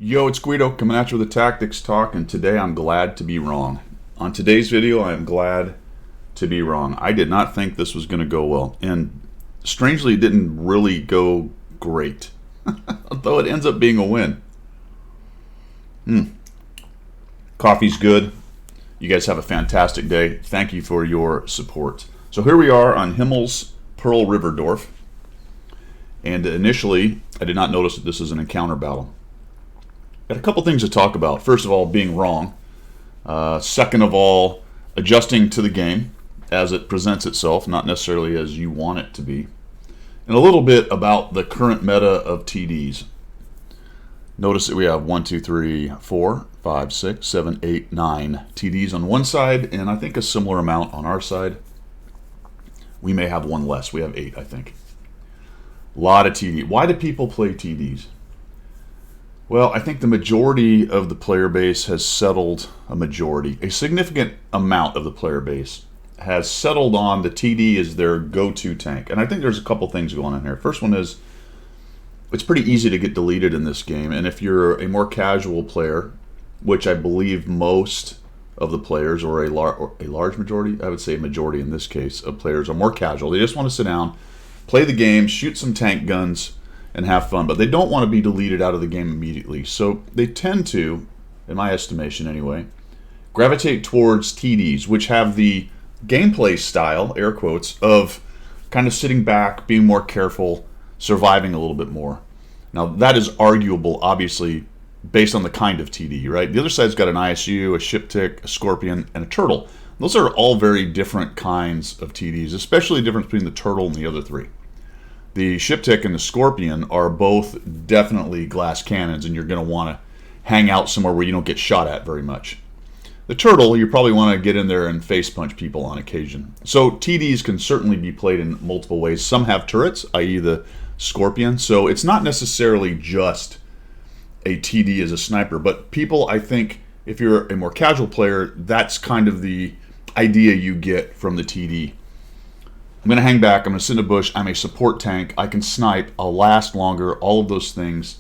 Yo, it's Guido coming at you with a tactics talk, and today I'm glad to be wrong. On today's video, I'm glad to be wrong. I did not think this was going to go well, and strangely, it didn't really go great, although it ends up being a win. Coffee's good. You guys have a fantastic day. Thank you for your support. So here we are on Himmel's Pearl Riverdorf, and initially, I did not notice that this is an encounter battle. Got a couple things to talk about. First of all, being wrong. Second of all, adjusting to the game as it presents itself, not necessarily as you want it to be. And a little bit about the current meta of TDs. Notice that we have 1, 2, 3, 4, 5, 6, 7, 8, 9 TDs on one side, and I think a similar amount on our side. We may have one less. We have 8, I think. A lot of TD. Why do people play TDs? Well, I think the majority of the player base has settled, a significant amount of the player base has settled on the TD as their go-to tank. And I think there's a couple things going on here. First one is, it's pretty easy to get deleted in this game. And if you're a more casual player, which I believe most of the players, or a large majority, I would say a majority in this case, of players are more casual. They just want to sit down, play the game, shoot some tank guns, and have fun, but they don't want to be deleted out of the game immediately. So they tend to, in my estimation anyway, gravitate towards TDs, which have the gameplay style, air quotes, of kind of sitting back, being more careful, surviving a little bit more. Now that is arguable, obviously, based on the kind of TD, right? The other side's got an ISU, a ship tick, a scorpion, and a turtle. Those are all very different kinds of TDs, especially the difference between the turtle and the other three. The ship tick and the scorpion are both definitely glass cannons, and you're going to want to hang out somewhere where you don't get shot at very much. The turtle, you probably want to get in there and face punch people on occasion. So TDs can certainly be played in multiple ways. Some have turrets, i.e. the scorpion, so it's not necessarily just a TD as a sniper, but people, I think, if you're a more casual player, that's kind of the idea you get from the TD. I'm going to hang back, I'm going to sit in a bush, I'm a support tank, I can snipe, I'll last longer, all of those things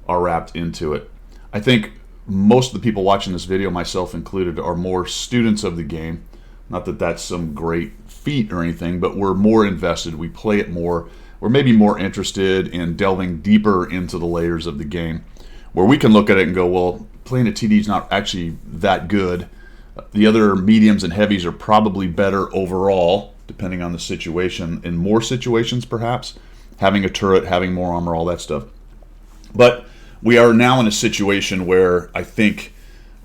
are wrapped into it. I think most of the people watching this video, myself included, are more students of the game. Not that that's some great feat or anything, but we're more invested, we play it more, we're maybe more interested in delving deeper into the layers of the game, where we can look at it and go, well, playing a TD is not actually that good. The other mediums and heavies are probably better overall, depending on the situation, in more situations perhaps, having a turret, having more armor, all that stuff. But we are now in a situation where I think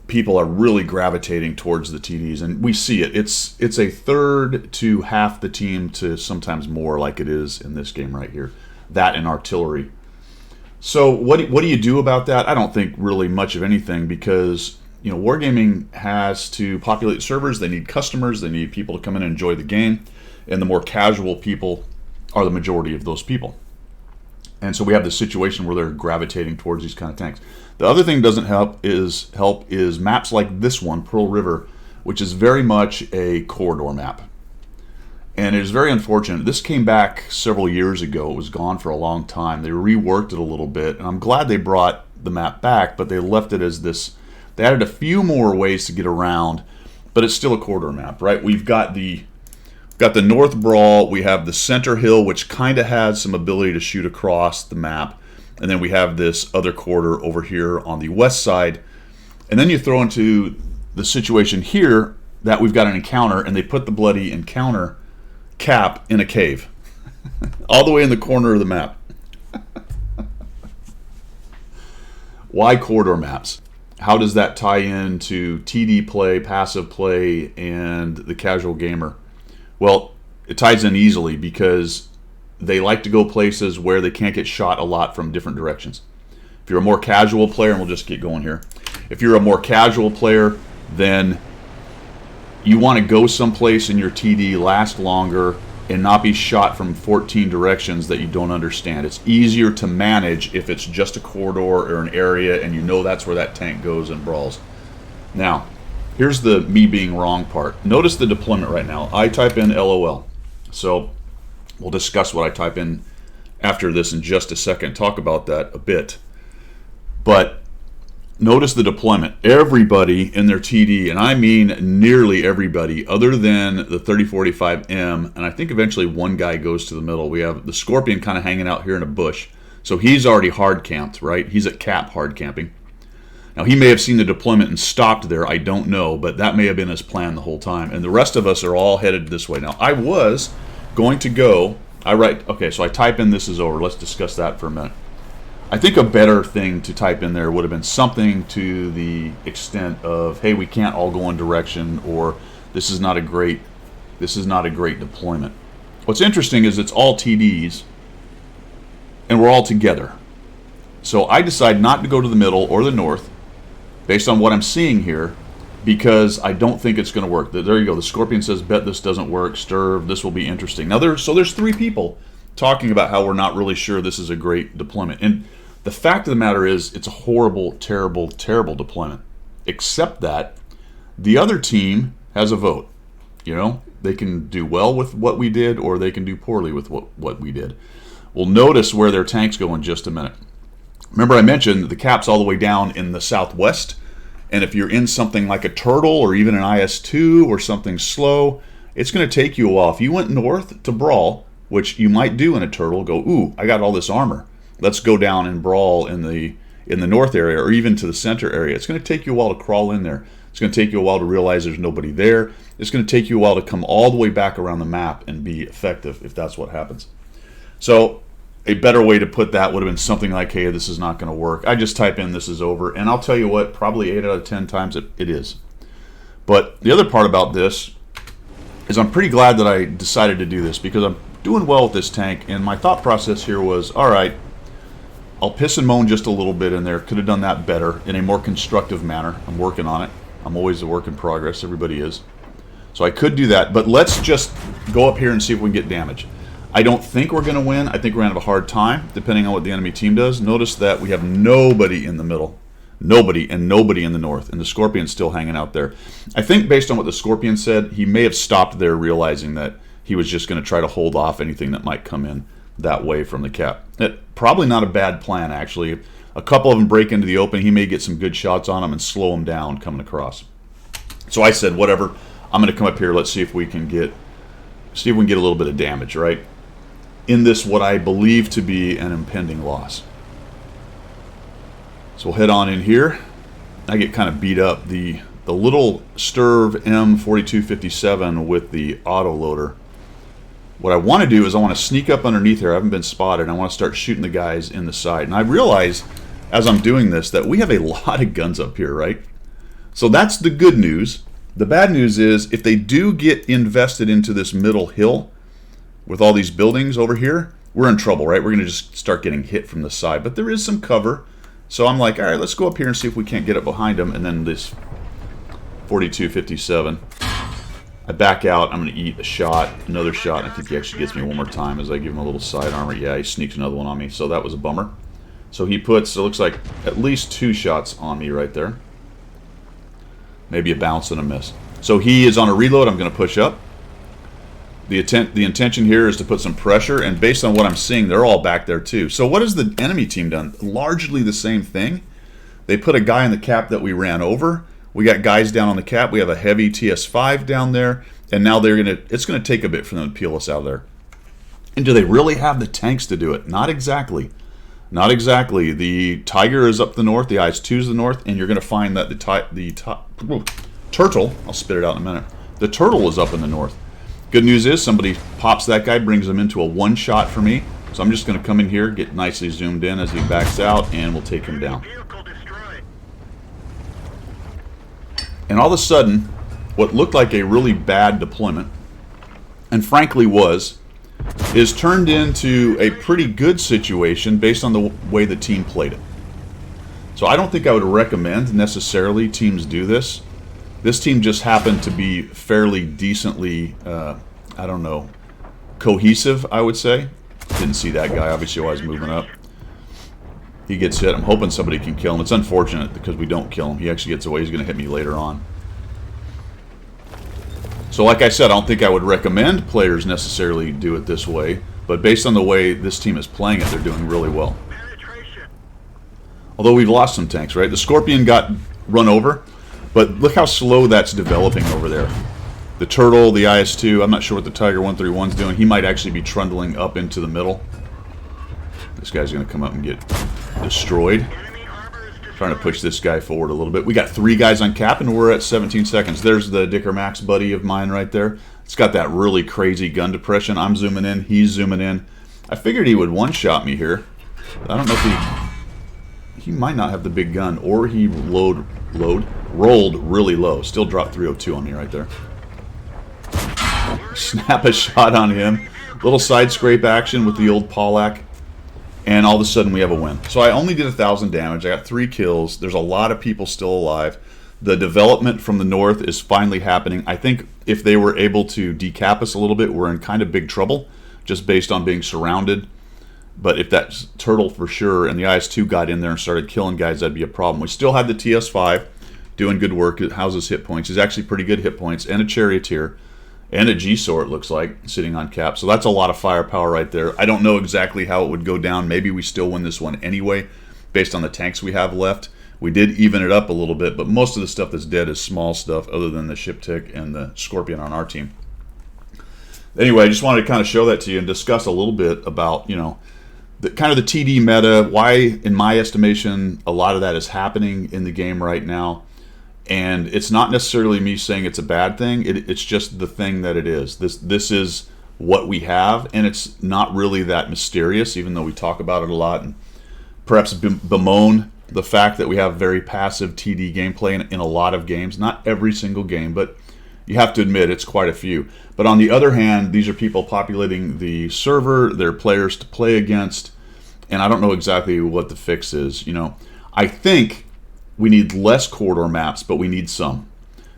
people are really gravitating towards the TDs, and we see it. It's a third to half the team to sometimes more, like it is in this game right here. That and artillery. So what do you do about that? I don't think really much of anything, because Wargaming has to populate servers, they need customers, they need people to come in and enjoy the game, and the more casual people are the majority of those people. And so we have this situation where they're gravitating towards these kind of tanks. The other thing that doesn't help is maps like this one, Pearl River, which is very much a corridor map. And it is very unfortunate. This came back several years ago. It was gone for a long time. They reworked it a little bit, and I'm glad they brought the map back, but they left it as this. They added a few more ways to get around, but it's still a corridor map, right? We've got the North Brawl, we have the center hill, which kind of has some ability to shoot across the map, and then we have this other corridor over here on the west side, and then you throw into the situation here that we've got an encounter, and they put the bloody encounter cap in a cave, all the way in the corner of the map. Why corridor maps? How does that tie into TD play, passive play, and the casual gamer? Well, it ties in easily because they like to go places where they can't get shot a lot from different directions. If you're a more casual player, and we'll just get going here. If you're a more casual player, then you want to go someplace in your TD, last longer, and not be shot from 14 directions that you don't understand. It's easier to manage if it's just a corridor or an area and you know that's where that tank goes and brawls. Now, here's the me being wrong part. Notice the deployment right now. I type in LOL. So we'll discuss what I type in after this in just a second, talk about that a bit. But notice the deployment. Everybody in their TD, and I mean nearly everybody, other than the 3045M, and I think eventually one guy goes to the middle. We have the Scorpion kind of hanging out here in a bush. So he's already hard camped, right? He's at cap hard camping. Now, he may have seen the deployment and stopped there. I don't know, but that may have been his plan the whole time. And the rest of us are all headed this way. Now, I was going to go, okay, so I type in "this is over." Let's discuss that for a minute. I think a better thing to type in there would have been something to the extent of, "Hey, we can't all go one direction," or this is not a great deployment. What's interesting is it's all TDs, and we're all together. So I decide not to go to the middle or the north based on what I'm seeing here, because I don't think it's going to work. There you go. The Scorpion says, "Bet this doesn't work. Stirve. This will be interesting." Now there's 3 people talking about how we're not really sure this is a great deployment. And the fact of the matter is, it's a horrible, terrible, terrible deployment. Except that the other team has a vote. You know, they can do well with what we did, or they can do poorly with what we did. We'll notice where their tanks go in just a minute. Remember, I mentioned that the cap's all the way down in the southwest, and if you're in something like a Turtle or even an IS-2 or something slow, it's going to take you a while. If you went north to Brawl, which you might do in a Turtle, go, "Ooh, I got all this armor. Let's go down and Brawl in the north area, or even to the center area." It's going to take you a while to crawl in there. It's going to take you a while to realize there's nobody there. It's going to take you a while to come all the way back around the map and be effective, if that's what happens. So a better way to put that would have been something like, "Hey, this is not going to work." I just type in "this is over," and I'll tell you what, probably 8 out of 10 times it is. But the other part about this is I'm pretty glad that I decided to do this, because I'm doing well with this tank, and my thought process here was, all right, I'll piss and moan just a little bit in there. Could have done that better in a more constructive manner. I'm working on it. I'm always a work in progress. Everybody is. So I could do that, but let's just go up here and see if we can get damage. I don't think we're going to win. I think we're going to have a hard time, depending on what the enemy team does. Notice that we have nobody in the middle. Nobody, and nobody in the north. And the Scorpion's still hanging out there. I think based on what the Scorpion said, he may have stopped there, realizing that he was just going to try to hold off anything that might come in that way from the cap. Probably not a bad plan, actually. A couple of them break into the open. He may get some good shots on them and slow them down coming across. So I said, whatever. I'm going to come up here. Let's see if we can get a little bit of damage, right? In this, what I believe to be an impending loss. So we'll head on in here. I get kind of beat up. The little Stirve M4257 with the auto loader. What I want to do is I want to sneak up underneath here. I haven't been spotted. I want to start shooting the guys in the side. And I realize as I'm doing this that we have a lot of guns up here, right? So that's the good news. The bad news is if they do get invested into this middle hill with all these buildings over here, we're in trouble, right? We're going to just start getting hit from the side. But there is some cover. So I'm like, all right, let's go up here and see if we can't get it behind them. And then this 4257. I back out. I'm going to eat a shot, another shot. I think he actually gets me one more time as I give him a little side armor. Yeah, he sneaks another one on me. So that was a bummer. So he puts, it looks like, at least 2 shots on me right there. Maybe a bounce and a miss. So he is on a reload. I'm going to push up. The intention here is to put some pressure, and based on what I'm seeing, they're all back there too. So what has the enemy team done? Largely the same thing. They put a guy in the cap that we ran over. We got guys down on the cap. We have a heavy TS5 down there, and now it's going to take a bit for them to peel us out of there. And do they really have the tanks to do it? Not exactly. Not exactly. The Tiger is up the north, the IS-2 is the north, and you're going to find that the Turtle, I'll spit it out in a minute, the Turtle is up in the north. Good news is somebody pops that guy, brings him into a one-shot for me. So I'm just going to come in here, get nicely zoomed in as he backs out, and we'll take him down. And all of a sudden, what looked like a really bad deployment, and frankly was, is turned into a pretty good situation based on the way the team played it. So I don't think I would recommend necessarily teams do this. This team just happened to be fairly decently, I don't know, cohesive, I would say. Didn't see that guy, obviously, while I was moving up. He gets hit. I'm hoping somebody can kill him. It's unfortunate because we don't kill him. He actually gets away. He's going to hit me later on. So like I said, I don't think I would recommend players necessarily do it this way. But based on the way this team is playing it, they're doing really well. Although we've lost some tanks, right? The Scorpion got run over, but look how slow that's developing over there. The Turtle, the IS-2, I'm not sure what the Tiger 131's doing. He might actually be trundling up into the middle. This guy's going to come up and get destroyed. Trying to push this guy forward a little bit. We got 3 guys on cap, and we're at 17 seconds. There's the Dicker Max buddy of mine right there. It's got that really crazy gun depression. I'm zooming in. He's zooming in. I figured he would one-shot me here. I don't know if he might not have the big gun, or he rolled really low. Still dropped 302 on me right there. Snap a shot on him. Little side scrape action with the old Pollack. And all of a sudden we have a win. So I only did 1,000 damage. I got 3 kills. There's a lot of people still alive. The development from the north is finally happening. I think if they were able to decap us a little bit, we're in kind of big trouble, just based on being surrounded. But if that Turtle for sure and the IS-2 got in there and started killing guys, that'd be a problem. We still had the TS-5 doing good work. It houses hit points. He's actually pretty good hit points. And a Charioteer. And a G-Sor, it looks like, sitting on cap. So that's a lot of firepower right there. I don't know exactly how it would go down. Maybe we still win this one anyway, based on the tanks we have left. We did even it up a little bit, but most of the stuff that's dead is small stuff, other than the Ship Tick and the Scorpion on our team. Anyway, I just wanted to kind of show that to you and discuss a little bit about, you know, the kind of the TD meta, why, in my estimation, a lot of that is happening in the game right now. And it's not necessarily me saying it's a bad thing. It's just the thing that it is. This is what we have, and it's not really that mysterious, even though we talk about it a lot and perhaps bemoan the fact that we have very passive TD gameplay in a lot of games. Not every single game, but you have to admit it's quite a few. But on the other hand, these are people populating the server, they're players to play against, and I don't know exactly what the fix is. You know, I think we need less corridor maps, but we need some.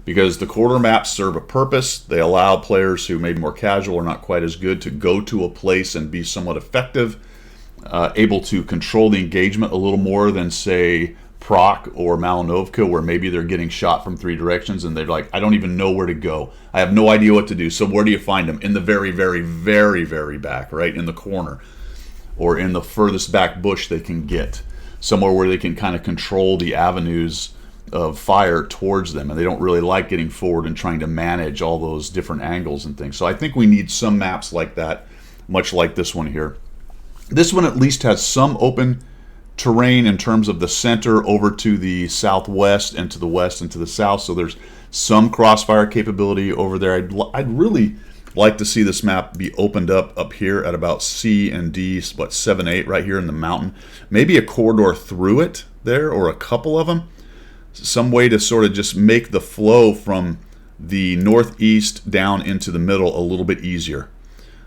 Because the corridor maps serve a purpose. They allow players who may be more casual or not quite as good to go to a place and be somewhat effective, able to control the engagement a little more than, say, Proc or Malinovka, where maybe they're getting shot from 3 directions and they're like, I don't even know where to go. I have no idea what to do. So where do you find them? In the very, very, very, very back, right? In the corner. Or in the furthest back bush they can get. Somewhere where they can kind of control the avenues of fire towards them, and they don't really like getting forward and trying to manage all those different angles and things. So I think we need some maps like that, much like this one here. This one at least has some open terrain in terms of the center over to the southwest and to the west and to the south, so there's some crossfire capability over there. I'd really like to see this map be opened up here at about C and D, what, 7, 8, right here in the mountain. Maybe a corridor through it there, or a couple of them. Some way to sort of just make the flow from the northeast down into the middle a little bit easier.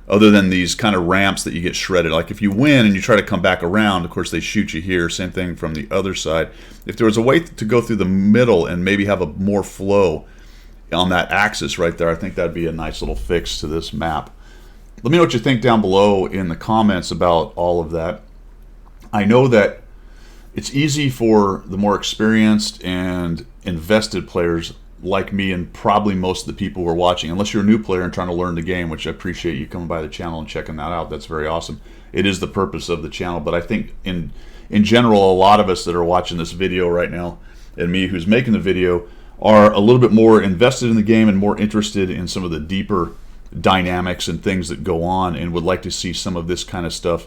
Other than these kind of ramps that you get shredded. Like if you win and you try to come back around, of course they shoot you here. Same thing from the other side. If there was a way to go through the middle and maybe have a more flow on that axis right there, I think that'd be a nice little fix to this map. Let me know what you think down below in the comments about all of that. I know that it's easy for the more experienced and invested players like me, and probably most of the people who are watching, unless you're a new player and trying to learn the game, which I appreciate you coming by the channel and checking that out. That's very awesome. It is the purpose of the channel, but I think in general, a lot of us that are watching this video right now, and me who's making the video, are a little bit more invested in the game and more interested in some of the deeper dynamics and things that go on, and would like to see some of this kind of stuff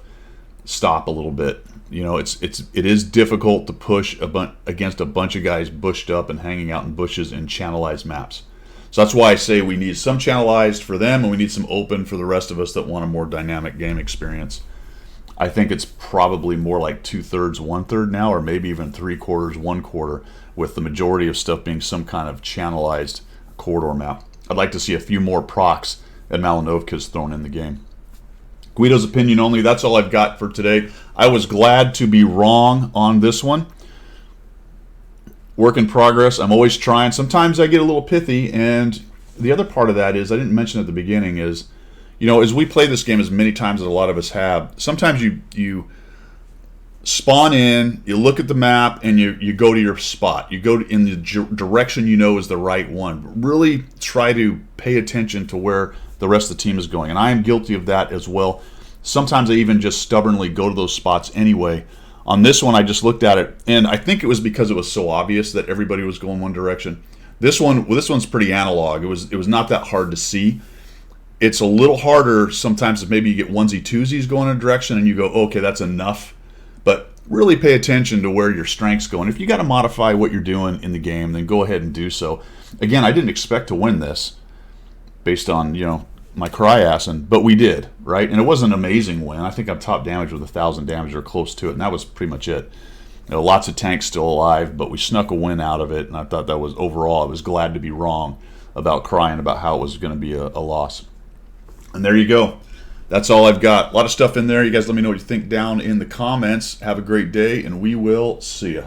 stop a little bit. You know, it is difficult to push against a bunch of guys bushed up and hanging out in bushes in channelized maps. So that's why I say we need some channelized for them, and we need some open for the rest of us that want a more dynamic game experience. I think it's probably more like 2/3, 1/3 now, or maybe even 3/4, 1/4, with the majority of stuff being some kind of channelized corridor map. I'd like to see a few more procs and Malinovkas thrown in the game. Guido's opinion only. That's all I've got for today. I was glad to be wrong on this one. Work in progress. I'm always trying. Sometimes I get a little pithy, and the other part of that is, I didn't mention at the beginning, is, you know, as we play this game as many times as a lot of us have, sometimes you spawn in, you look at the map, and you go to your spot. You go in the direction you know is the right one. Really try to pay attention to where the rest of the team is going. And I am guilty of that as well. Sometimes I even just stubbornly go to those spots anyway On this one, I just looked at it, and I think it was because it was so obvious that everybody was going one direction. This one's pretty analog. It was not that hard to see. It's a little harder sometimes if maybe you get onesie twosies going in a direction and you go, okay, that's enough. But really pay attention to where your strength's going. If you got to modify what you're doing in the game, then go ahead and do so. Again, I didn't expect to win this based on, my Cryassing, but we did, right? And it wasn't an amazing win. I think I'm top damage with 1,000 damage or close to it, and that was pretty much it. Lots of tanks still alive, but we snuck a win out of it, and I thought that was, overall, I was glad to be wrong about crying about how it was going to be a loss. And there you go. That's all I've got. A lot of stuff in there. You guys let me know what you think down in the comments. Have a great day, and we will see you.